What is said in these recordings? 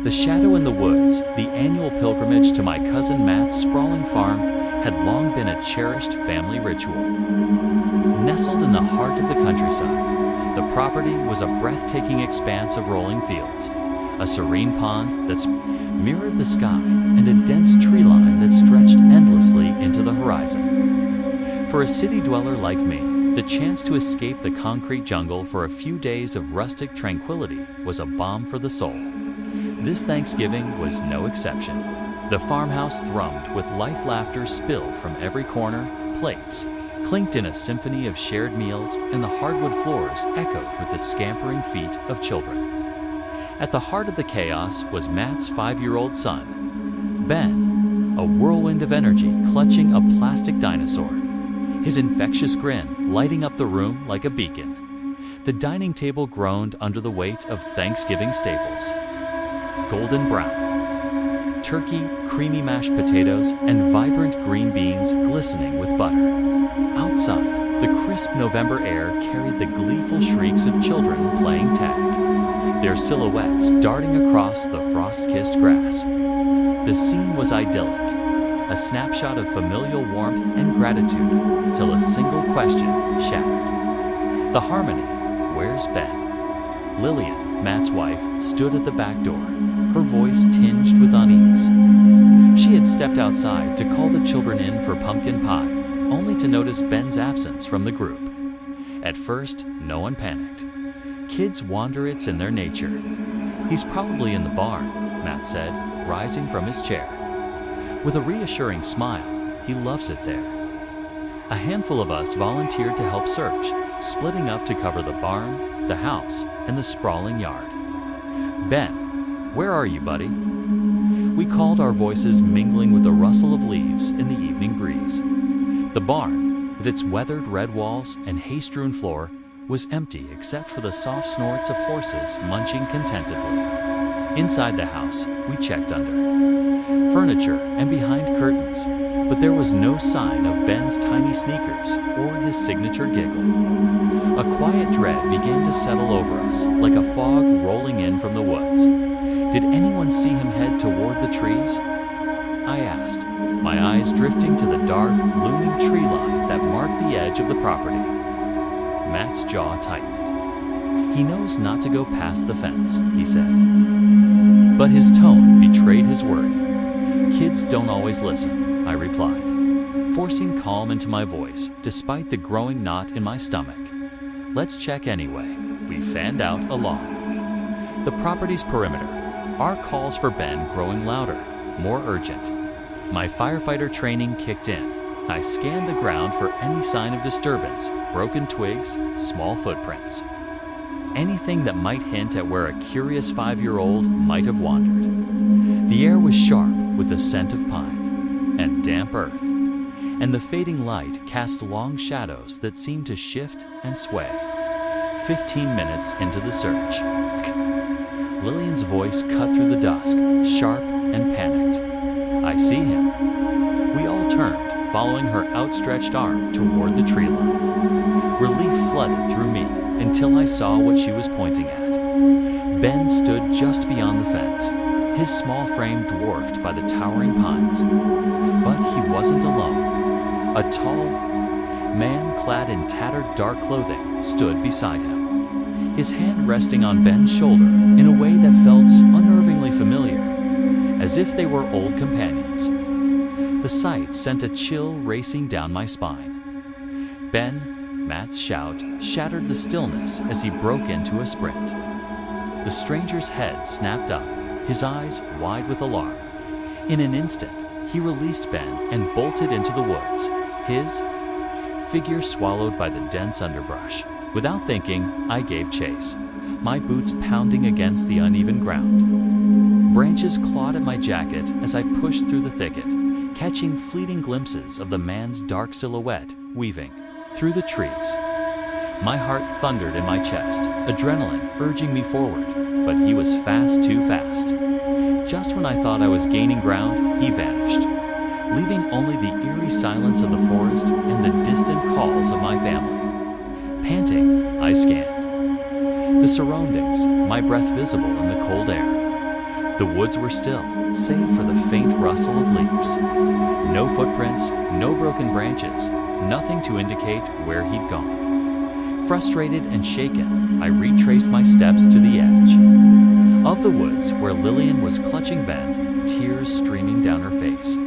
The shadow in the woods, the annual pilgrimage to my cousin Matt's sprawling farm, had long been a cherished family ritual. Nestled in the heart of the countryside, the property was a breathtaking expanse of rolling fields, a serene pond that mirrored the sky, and a dense tree line that stretched endlessly into the horizon. For a city dweller like me, the chance to escape the concrete jungle for a few days of rustic tranquility was a balm for the soul. This Thanksgiving was no exception. The farmhouse thrummed with life, laughter spilled from every corner, plates clinked in a symphony of shared meals, and the hardwood floors echoed with the scampering feet of children. At the heart of the chaos was Matt's 5-year-old son, Ben, a whirlwind of energy clutching a plastic dinosaur, his infectious grin lighting up the room like a beacon. The dining table groaned under the weight of Thanksgiving staples. Golden brown turkey, creamy mashed potatoes, and vibrant green beans glistening with butter. Outside, the crisp November air carried the gleeful shrieks of children playing tag, their silhouettes darting across the frost-kissed grass. The scene was idyllic, a snapshot of familial warmth and gratitude, till a single question shattered the harmony. Where's Ben? Lillian, Matt's wife, stood at the back door, her voice tinged with unease. She had stepped outside to call the children in for pumpkin pie, only to notice Ben's absence from the group. At first, no one panicked. Kids wander, it's in their nature. He's probably in the barn, Matt said, rising from his chair. With a reassuring smile, he loves it there. A handful of us volunteered to help search, splitting up to cover the barn, the house, and the sprawling yard. Ben, where are you, buddy? We called, our voices mingling with the rustle of leaves in the evening breeze. The barn, with its weathered red walls and hay-strewn floor, was empty except for the soft snorts of horses munching contentedly. Inside the house, we checked under furniture and behind curtains, but there was no sign of Ben's tiny sneakers or his signature giggle. A quiet dread began to settle over us, like a fog rolling in from the woods. Did anyone see him head toward the trees? I asked, my eyes drifting to the dark, looming tree line that marked the edge of the property. Matt's jaw tightened. He knows not to go past the fence, he said. But his tone betrayed his worry. Kids don't always listen, I replied, forcing calm into my voice despite the growing knot in my stomach. Let's check anyway. We fanned out along the property's perimeter, our calls for Ben growing louder, more urgent. My firefighter training kicked in. I scanned the ground for any sign of disturbance, broken twigs, small footprints. Anything that might hint at where a curious 5-year-old might have wandered. The air was sharp with the scent of pine and damp earth, and the fading light cast long shadows that seemed to shift and sway. 15 minutes into the search, Lillian's voice cut through the dusk, sharp and panicked. I see him. We all turned, following her outstretched arm toward the tree line. Relief flooded through me until I saw what she was pointing at. Ben stood just beyond the fence, his small frame dwarfed by the towering pines. But he wasn't alone. A tall man clad in tattered dark clothing stood beside him, his hand resting on Ben's shoulder in a way that felt unnervingly familiar, as if they were old companions. The sight sent a chill racing down my spine. Ben, Matt's shout shattered the stillness as he broke into a sprint. The stranger's head snapped up, his eyes wide with alarm. In an instant, he released Ben and bolted into the woods, his figure swallowed by the dense underbrush. Without thinking, I gave chase, my boots pounding against the uneven ground. Branches clawed at my jacket as I pushed through the thicket, catching fleeting glimpses of the man's dark silhouette weaving through the trees. My heart thundered in my chest, adrenaline urging me forward, but he was fast, too fast. Just when I thought I was gaining ground, he vanished, leaving only the eerie silence of the forest and the distant calls of my family. Panting, I scanned the surroundings, my breath visible in the cold air. The woods were still, save for the faint rustle of leaves. No footprints, no broken branches, nothing to indicate where he'd gone. Frustrated and shaken, I retraced my steps to the edge of the woods where Lillian was clutching Ben, tears streaming down her face.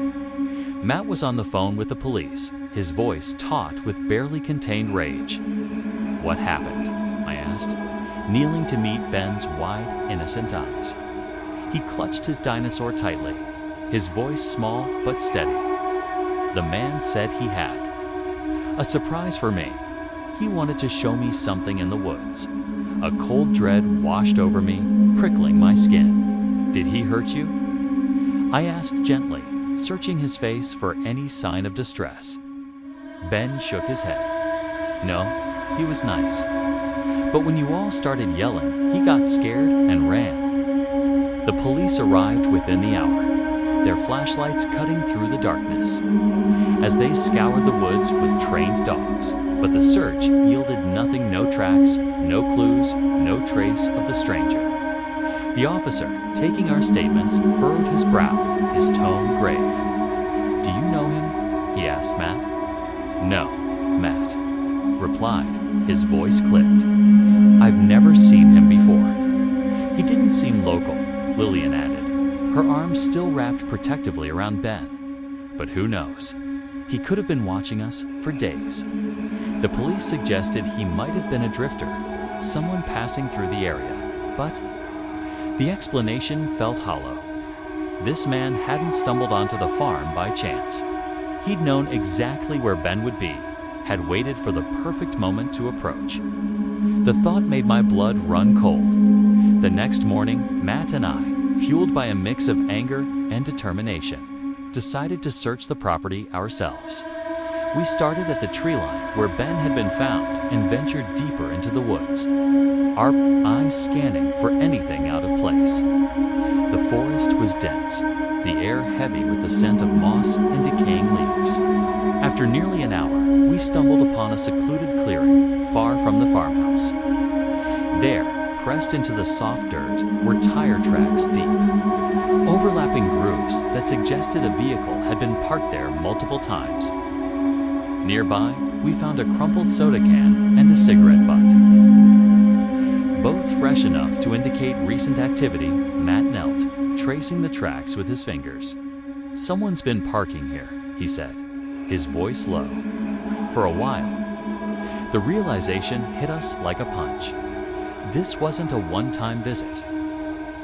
Matt was on the phone with the police, his voice taut with barely contained rage. "What happened?" I asked, kneeling to meet Ben's wide, innocent eyes. He clutched his dinosaur tightly, his voice small but steady. The man said he had. A surprise for me. He wanted to show me something in the woods. A cold dread washed over me, prickling my skin. "Did he hurt you?" I asked gently, searching his face for any sign of distress. Ben shook his head. "No, he was nice. But when you all started yelling, he got scared and ran." The police arrived within the hour, their flashlights cutting through the darkness, as they scoured the woods with trained dogs. But the search yielded nothing, no tracks, no clues, no trace of the stranger. The officer, taking our statements, furrowed his brow, his tone grave. "Do you know him?" he asked Matt. "No," Matt replied, his voice clipped. "I've never seen him before." "He didn't seem local," Lillian added, her arms still wrapped protectively around Ben. "But who knows? He could have been watching us for days." The police suggested he might have been a drifter, someone passing through the area, but the explanation felt hollow. This man hadn't stumbled onto the farm by chance. He'd known exactly where Ben would be, had waited for the perfect moment to approach. The thought made my blood run cold. The next morning, Matt and I, fueled by a mix of anger and determination, decided to search the property ourselves. We started at the tree line where Ben had been found and ventured deeper into the woods, our eyes scanning for anything out of place. The forest was dense, the air heavy with the scent of moss and decaying leaves. After nearly an hour, we stumbled upon a secluded clearing far from the farmhouse. There, pressed into the soft dirt, were tire tracks deep, overlapping grooves that suggested a vehicle had been parked there multiple times. Nearby, we found a crumpled soda can and a cigarette butt. Both fresh enough to indicate recent activity, Matt knelt, tracing the tracks with his fingers. "Someone's been parking here," he said, his voice low. For a while, the realization hit us like a punch. This wasn't a one-time visit.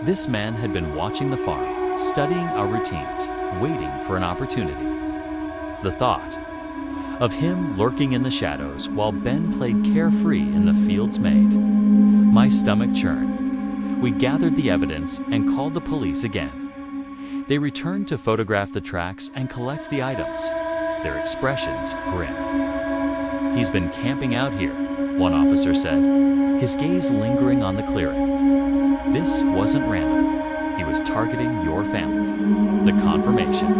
This man had been watching the farm, studying our routines, waiting for an opportunity. The thought of him lurking in the shadows while Ben played carefree in the fields made my stomach churn. We gathered the evidence and called the police again. They returned to photograph the tracks and collect the items, their expressions grim. "He's been camping out here," one officer said, his gaze lingering on the clearing. "This wasn't random. He was targeting your family." The confirmation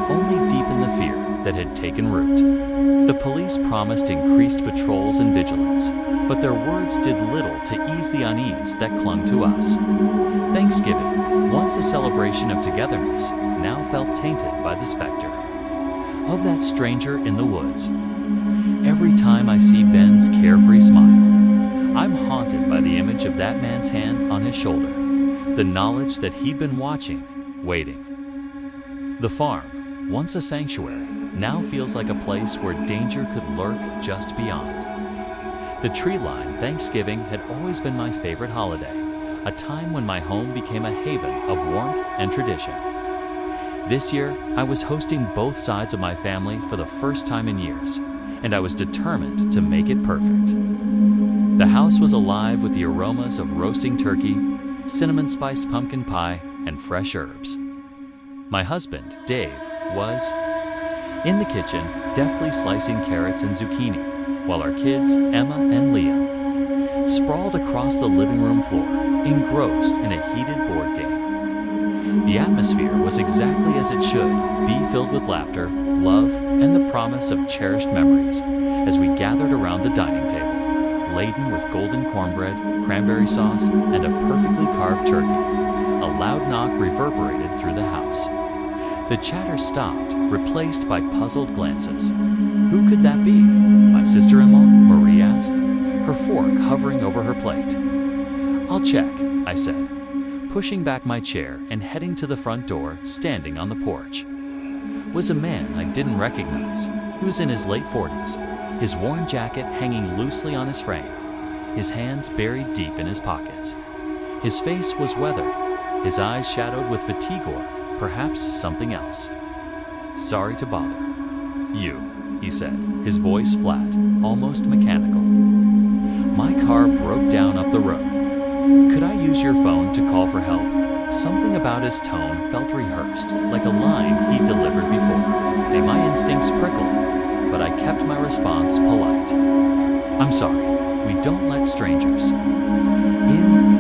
only deepened the fear that had taken root. The police promised increased patrols and vigilance, but their words did little to ease the unease that clung to us. Thanksgiving, once a celebration of togetherness, now felt tainted by the specter of that stranger in the woods. Every time I see Ben's carefree smile, I'm haunted by the image of that man's hand on his shoulder, the knowledge that he'd been watching, waiting. The farm, once a sanctuary, now feels like a place where danger could lurk just beyond. The tree line Thanksgiving had always been my favorite holiday, a time when my home became a haven of warmth and tradition. This year, I was hosting both sides of my family for the first time in years, and I was determined to make it perfect. The house was alive with the aromas of roasting turkey, cinnamon-spiced pumpkin pie, and fresh herbs. My husband, Dave, was in the kitchen, deftly slicing carrots and zucchini, while our kids, Emma and Liam, sprawled across the living room floor, engrossed in a heated board game. The atmosphere was exactly as it should be, filled with laughter, love, and the promise of cherished memories as we gathered around the dining table, laden with golden cornbread, cranberry sauce, and a perfectly carved turkey. a loud knock reverberated through the house. The chatter stopped, replaced by puzzled glances. Who could that be? My sister-in-law? Marie asked, her fork hovering over her plate. I'll check, I said, pushing back my chair and heading to the front door, standing on the porch. Was a man I didn't recognize. He was in his late 40s, his worn jacket hanging loosely on his frame, his hands buried deep in his pockets. His face was weathered, his eyes shadowed with fatigue or perhaps something else. Sorry to bother. You, he said, his voice flat, almost mechanical. My car broke down up the road. Could I use your phone to call for help? Something about his tone felt rehearsed, like a line he'd delivered before. And my instincts prickled, but I kept my response polite. I'm sorry, we don't let strangers.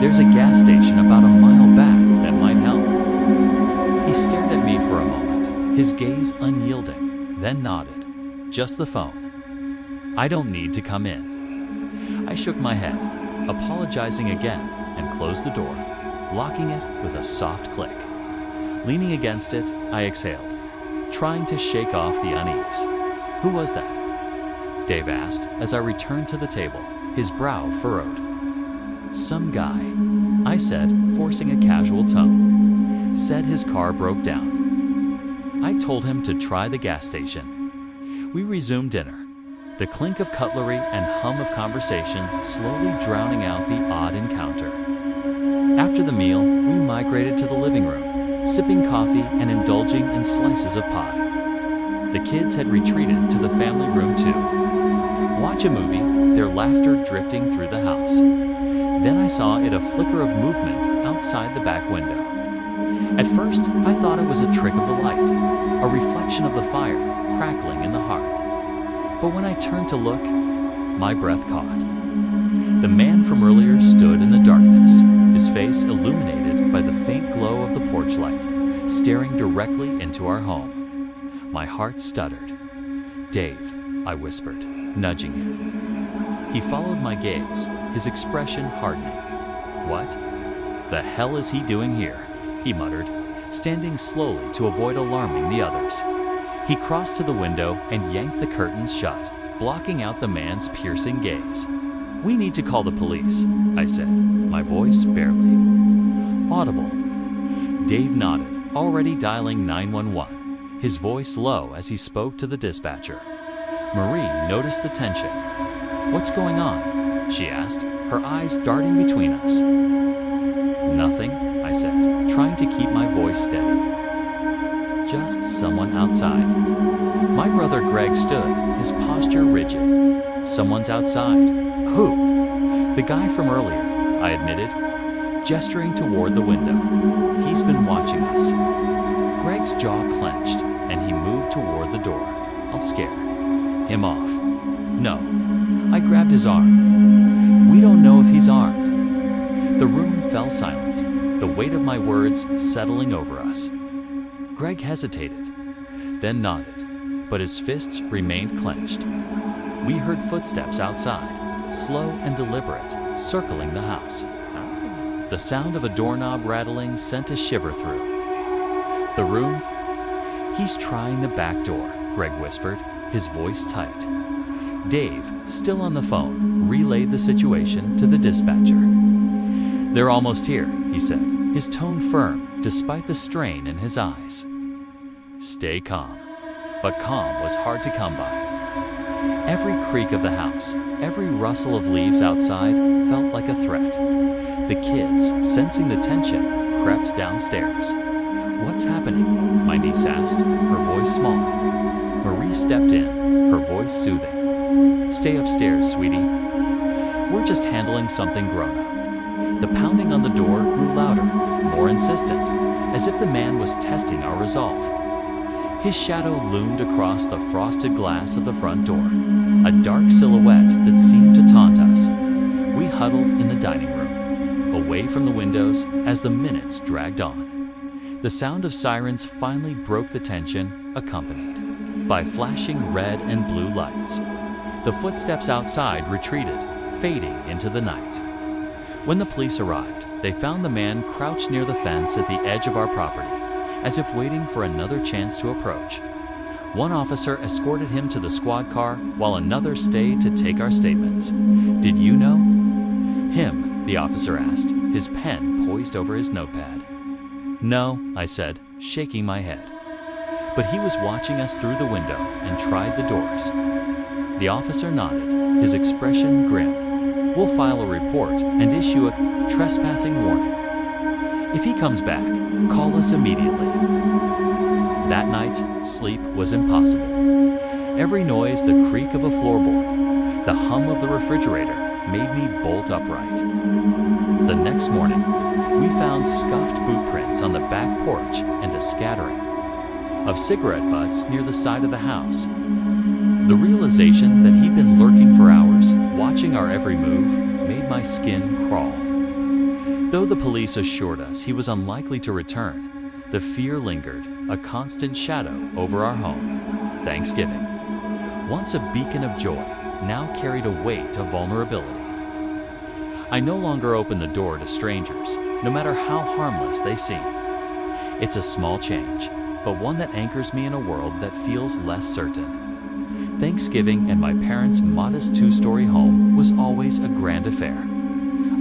There's a gas station about a mile back that might help. He stared at me for a moment, his gaze unyielding, then nodded. Just the phone. I don't need to come in. I shook my head, apologizing again, and closed the door, locking it with a soft click. Leaning against it, I exhaled, trying to shake off the unease. Who was that? Dave asked as I returned to the table, his brow furrowed. Some guy, I said, forcing a casual tone. Said his car broke down. I told him to try the gas station. We resumed dinner, the clink of cutlery and hum of conversation slowly drowning out the odd encounter. After the meal, we migrated to the living room, sipping coffee and indulging in slices of pie. The kids had retreated to the family room too. Watch a movie, their laughter drifting through the house. Then I saw a flicker of movement outside the back window. At first, I thought it was a trick of the light, a reflection of the fire crackling in the hearth. But when I turned to look, my breath caught. The man from earlier stood in the darkness, his face illuminated by the faint glow of the porch light, staring directly into our home. My heart stuttered. Dave, I whispered, nudging him. He followed my gaze, his expression hardening. What the hell is he doing here? He muttered, standing slowly to avoid alarming the others. He crossed to the window and yanked the curtains shut, blocking out the man's piercing gaze. We need to call the police, I said, my voice barely audible. Dave nodded, already dialing 911, his voice low as he spoke to the dispatcher. Marie noticed the tension. What's going on? She asked, her eyes darting between us. Nothing, I said, trying to keep my voice steady. Just someone outside. My brother Greg stood, his posture rigid. Someone's outside. Who? The guy from earlier, I admitted, gesturing toward the window. He's been watching us. Greg's jaw clenched, and he moved toward the door. I'll scare him off. No. I grabbed his arm. We don't know if he's armed. The room fell silent, the weight of my words settling over us. Greg hesitated, then nodded, but his fists remained clenched. We heard footsteps outside, slow and deliberate, circling the house. The sound of a doorknob rattling sent a shiver through the room. He's trying the back door, Greg whispered, his voice tight. Dave, still on the phone, relayed the situation to the dispatcher. They're almost here, he said, his tone firm despite the strain in his eyes. Stay calm. But calm was hard to come by. Every creak of the house, every rustle of leaves outside felt like a threat. The kids, sensing the tension, crept downstairs. What's happening? My niece asked, her voice small. Marie stepped in, her voice soothing. Stay upstairs, sweetie. We're just handling something grown-up. The pounding on the door grew louder, more insistent, as if the man was testing our resolve. His shadow loomed across the frosted glass of the front door, a dark silhouette that seemed to taunt us. We huddled in the dining room, away from the windows as the minutes dragged on. The sound of sirens finally broke the tension, accompanied by flashing red and blue lights. The footsteps outside retreated, fading into the night. When the police arrived, they found the man crouched near the fence at the edge of our property, as if waiting for another chance to approach. One officer escorted him to the squad car while another stayed to take our statements. Did you know? Him, the officer asked, his pen poised over his notepad. No, I said, shaking my head. But he was watching us through the window and tried the doors. The officer nodded, his expression grim. We'll file a report and issue a trespassing warning. If he comes back, call us immediately. That night, sleep was impossible. Every noise, the creak of a floorboard, the hum of the refrigerator, made me bolt upright. The next morning, we found scuffed boot prints on the back porch and a scattering of cigarette butts near the side of the house. The realization that he'd been lurking for hours, watching our every move, made my skin crawl. Though the police assured us he was unlikely to return, the fear lingered, a constant shadow over our home. Thanksgiving, once a beacon of joy, now carried a weight of vulnerability. I no longer open the door to strangers, no matter how harmless they seem. It's a small change, but one that anchors me in a world that feels less certain. Thanksgiving in my parents' modest two-story home was always a grand affair,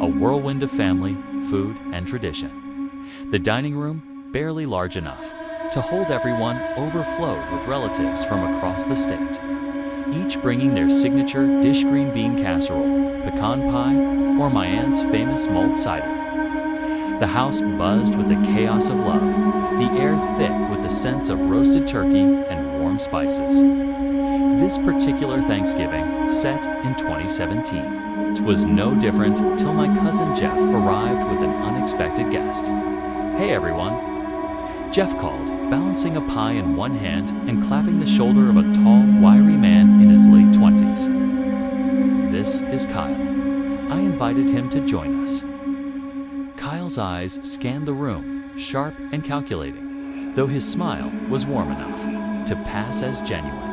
a whirlwind of family, food, and tradition. The dining room, barely large enough to hold everyone, overflowed with relatives from across the state, each bringing their signature dish: green bean casserole, pecan pie, or my aunt's famous mulled cider. The house buzzed with the chaos of love, the air thick with the sense of roasted turkey and warm spices. This particular Thanksgiving, set in 2017, was no different till my cousin Jeff arrived with an unexpected guest. Hey everyone, Jeff called, balancing a pie in one hand and clapping the shoulder of a tall, wiry man in his late 20s. This is Kyle. I invited him to join us. Kyle's eyes scanned the room, sharp and calculating, though his smile was warm enough to pass as genuine.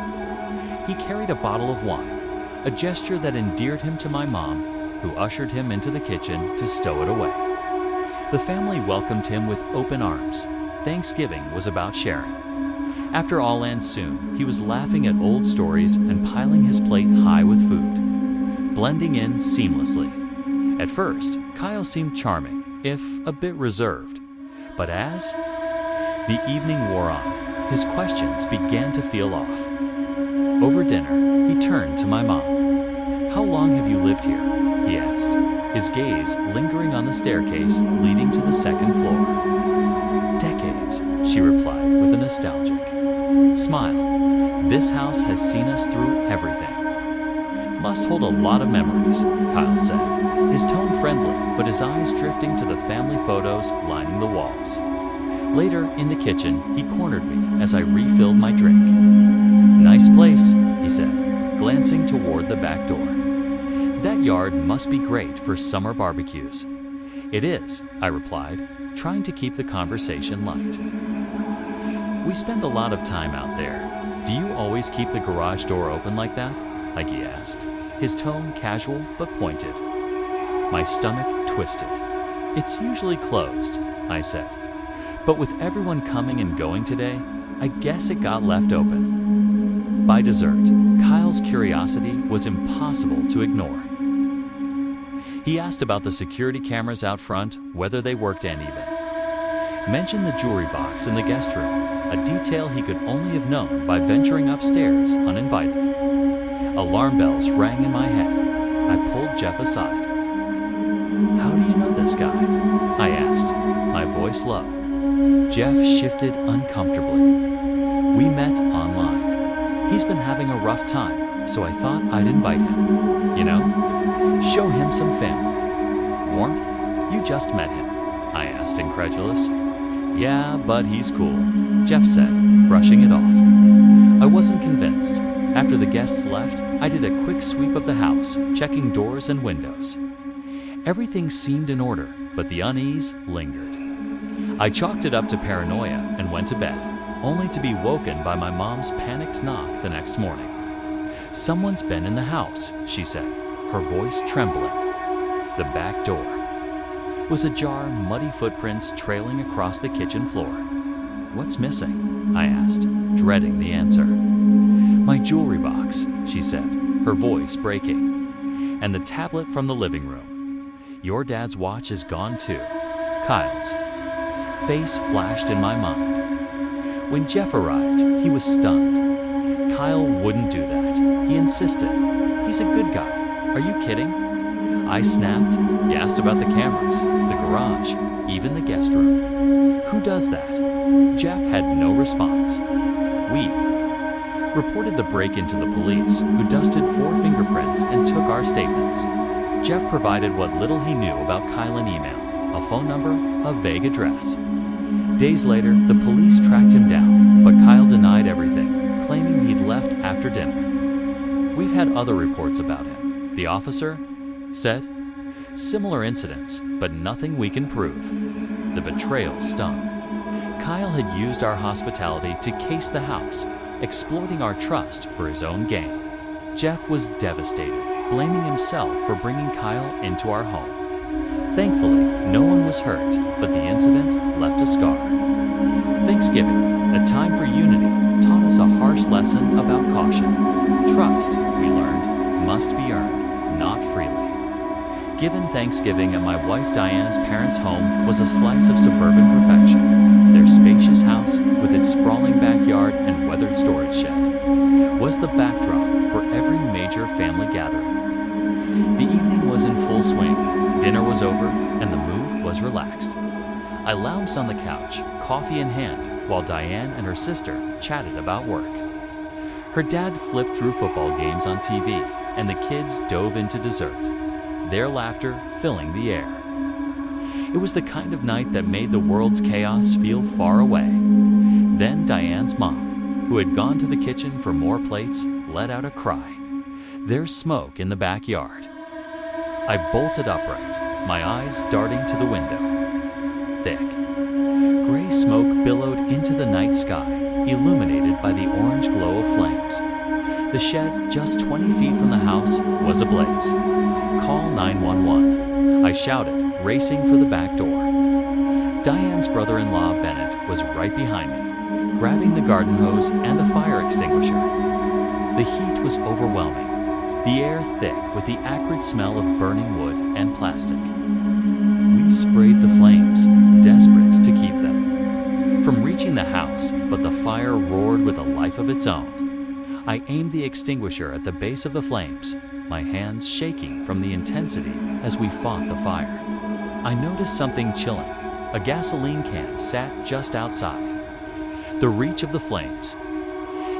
He carried a bottle of wine, a gesture that endeared him to my mom, who ushered him into the kitchen to stow it away. The family welcomed him with open arms. Thanksgiving was about sharing. After all and soon, he was laughing at old stories and piling his plate high with food, blending in seamlessly. At first, Kyle seemed charming, if a bit reserved. But as the evening wore on, his questions began to feel off. Over dinner, he turned to my mom. How long have you lived here? He asked, his gaze lingering on the staircase leading to the second floor. Decades, she replied with a nostalgic smile. This house has seen us through everything. Must hold a lot of memories, Kyle said, his tone friendly, but his eyes drifting to the family photos lining the walls. Later, in the kitchen, he cornered me as I refilled my drink. Nice place, he said, glancing toward the back door. That yard must be great for summer barbecues. It is, I replied, trying to keep the conversation light. We spend a lot of time out there. Do you always keep the garage door open like that? He asked, his tone casual but pointed. My stomach twisted. It's usually closed, I said. But with everyone coming and going today, I guess it got left open. By dessert, Kyle's curiosity was impossible to ignore. He asked about the security cameras out front, whether they worked and even mentioned the jewelry box in the guest room, a detail he could only have known by venturing upstairs uninvited. Alarm bells rang in my head. I pulled Jeff aside. How do you know this guy? I asked, my voice low. Jeff shifted uncomfortably. We met online. He's been having a rough time, so I thought I'd invite him. You know, show him some family. Warmth? You just met him, I asked, incredulous. Yeah, but he's cool, Jeff said, brushing it off. I wasn't convinced. After the guests left, I did a quick sweep of the house, checking doors and windows. Everything seemed in order, but the unease lingered. I chalked it up to paranoia and went to bed, only to be woken by my mom's panicked knock the next morning. Someone's been in the house, she said, her voice trembling. The back door. was ajar, muddy footprints trailing across the kitchen floor. "What's missing?" I asked, dreading the answer. "My jewelry box," she said, her voice breaking. "And the tablet from the living room. Your dad's watch is gone too." Kyle's face flashed in my mind. When Jeff arrived, he was stunned. Kyle wouldn't do that. He insisted. "He's a good guy. Are you kidding?" I snapped. "You asked about the cameras, the garage, even the guest room. Who does that?" Jeff had no response. We reported the break-in to the police, who dusted 4 fingerprints and took our statements. Jeff provided what little he knew about Kyle in email, a phone number, a vague address. Days later, the police tracked him down, but Kyle denied everything, claiming he'd left after dinner. "We've had other reports about him," the officer said. "Similar incidents, but nothing we can prove." The betrayal stung. Kyle had used our hospitality to case the house, exploiting our trust for his own gain. Jeff was devastated, blaming himself for bringing Kyle into our home. Thankfully, no one was hurt, but the incident left a scar. Thanksgiving, a time for unity, taught us a harsh lesson about caution. Trust, we learned, must be earned, not freely. Given Thanksgiving at my wife Diane's parents' home was a slice of suburban perfection. Their spacious house, with its sprawling backyard and weathered storage shed, was the backdrop for every major family gathering. The evening was in full swing. Dinner was over, and the mood was relaxed. I lounged on the couch, coffee in hand, while Diane and her sister chatted about work. Her dad flipped through football games on TV, and the kids dove into dessert, their laughter filling the air. It was the kind of night that made the world's chaos feel far away. Then Diane's mom, who had gone to the kitchen for more plates, let out a cry. "There's smoke in the backyard." I bolted upright, my eyes darting to the window. Thick, gray smoke billowed into the night sky, illuminated by the orange glow of flames. The shed, just 20 feet from the house, was ablaze. "Call 911, I shouted, racing for the back door. Diane's brother-in-law, Bennett, was right behind me, grabbing the garden hose and a fire extinguisher. The heat was overwhelming, the air thick with the acrid smell of burning wood and plastic. We sprayed the flames, desperate to keep them from reaching the house, but the fire roared with a life of its own. I aimed the extinguisher at the base of the flames, my hands shaking from the intensity as we fought the fire. I noticed something chilling. A gasoline can sat just outside the reach of the flames.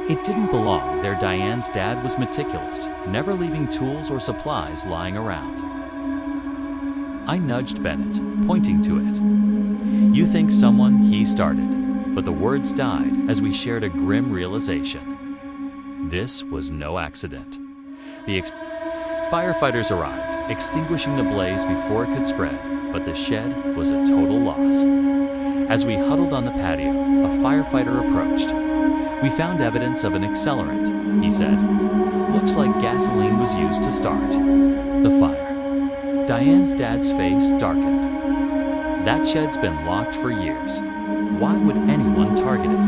It didn't belong there. Diane's dad was meticulous, never leaving tools or supplies lying around. I nudged Bennett, pointing to it. "You think someone," he started, but the words died as we shared a grim realization. This was no accident. The firefighters arrived, extinguishing the blaze before it could spread, but the shed was a total loss. As we huddled on the patio, a firefighter approached. "We found evidence of an accelerant," he said. "Looks like gasoline was used to start the fire." Diane's dad's face darkened. "That shed's been locked for years. Why would anyone target it?"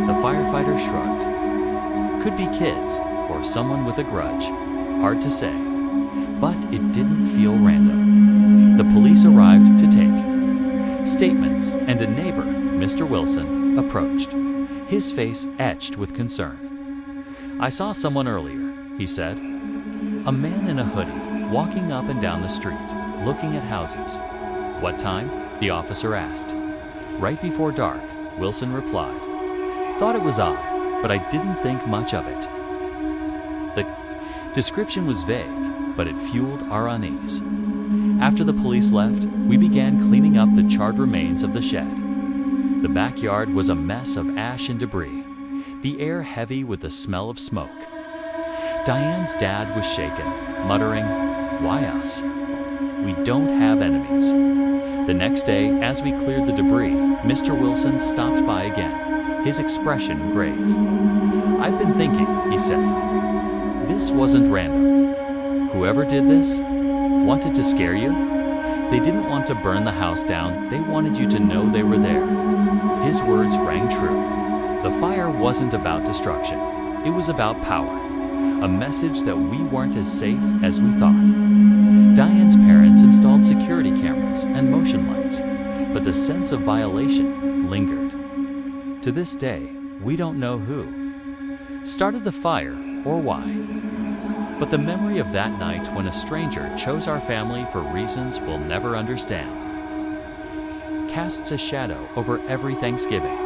The firefighter shrugged. "Could be kids, or someone with a grudge. Hard to say. But it didn't feel random." The police arrived to take statements, and a neighbor, Mr. Wilson, approached, his face etched with concern. "I saw someone earlier," he said. "A man in a hoodie, walking up and down the street, looking at houses." "What time?" the officer asked. "Right before dark," Wilson replied. "Thought it was odd, but I didn't think much of it." The description was vague, but it fueled our unease. After the police left, we began cleaning up the charred remains of the shed. The backyard was a mess of ash and debris, the air heavy with the smell of smoke. Diane's dad was shaken, muttering, "Why us? We don't have enemies." The next day, as we cleared the debris, Mr. Wilson stopped by again, his expression grave. "I've been thinking," he said. "This wasn't random. Whoever did this wanted to scare you." They didn't want to burn the house down, they wanted you to know they were there. His words rang true. The fire wasn't about destruction, it was about power. A message that we weren't as safe as we thought. Diane's parents installed security cameras and motion lights, but the sense of violation lingered. To this day, we don't know who started the fire or why. But the memory of that night when a stranger chose our family for reasons we'll never understand casts a shadow over every Thanksgiving.